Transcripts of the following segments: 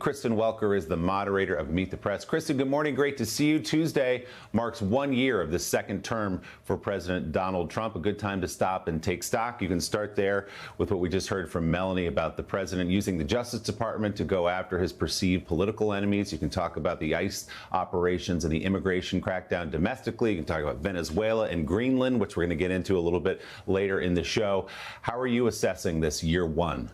Kristen Welker is the moderator of Meet the Press. Kristen, good morning. Great to see you. Tuesday marks 1 year of the second term for President Donald Trump. A good time to stop and take stock. You can start there with what we just heard from Melanie about the president using the Justice Department to go after his perceived political enemies. You can talk about the ICE operations and the immigration crackdown domestically. You can talk about Venezuela and Greenland, which we're going to get into a little bit later in the show. How are you assessing this year one?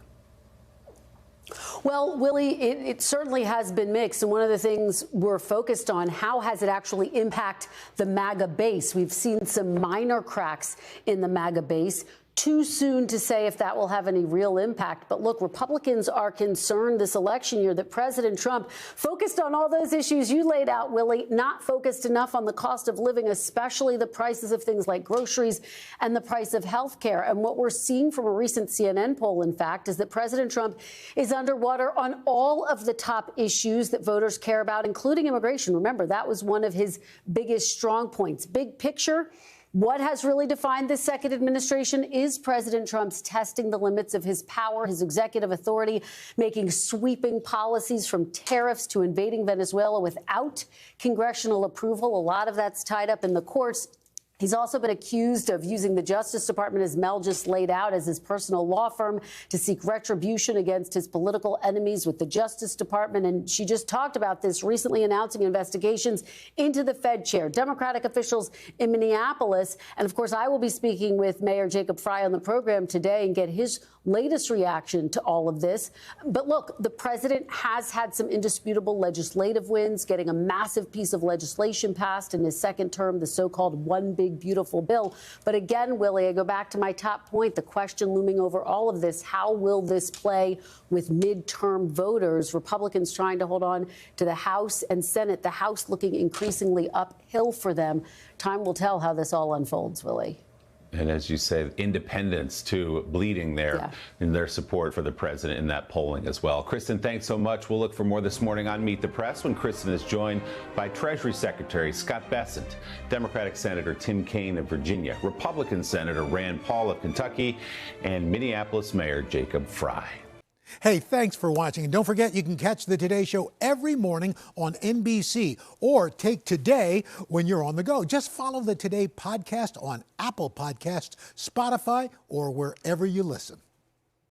Well, Willie, it certainly has been mixed. And one of the things we're focused on, how has it actually impacted the MAGA base? We've seen some minor cracks in the MAGA base. Too soon to say if that will have any real impact. But look, Republicans are concerned this election year that President Trump focused on all those issues you laid out, Willie, not focused enough on the cost of living, especially the prices of things like groceries and the price of health care. And what we're seeing from a recent CNN poll, in fact, is that President Trump is underwater on all of the top issues that voters care about, including immigration. Remember, that was one of his biggest strong points. Big picture. What has really defined this second administration is President Trump's testing the limits of his power, his executive authority, making sweeping policies from tariffs to invading Venezuela without congressional approval. A lot of that's tied up in the courts. He's also been accused of using the Justice Department, as Mel just laid out, as his personal law firm to seek retribution against his political enemies with the Justice Department. And she just talked about this, recently announcing investigations into the Fed chair, Democratic officials in Minneapolis. And of course, I will be speaking with Mayor Jacob Frey on the program today and get his latest reaction to all of this. But look, the president has had some indisputable legislative wins, getting a massive piece of legislation passed in his second term, the so-called One Big Beautiful Bill. But again, Willie, I go back to my top point, the question looming over all of this: how will this play with midterm voters? Republicans trying to hold on to the House and Senate, the House looking increasingly uphill for them. Time will tell how this all unfolds, Willie. And as you say, independents, too, bleeding there in their support for the president in that polling as well. Kristen, thanks so much. We'll look for more this morning on Meet the Press when Kristen is joined by Treasury Secretary Scott Bessent, Democratic Senator Tim Kaine of Virginia, Republican Senator Rand Paul of Kentucky, and Minneapolis Mayor Jacob Frey. Hey, thanks for watching. And don't forget, you can catch the Today Show every morning on NBC or take Today when you're on the go. Just follow the Today podcast on Apple Podcasts, Spotify, or wherever you listen.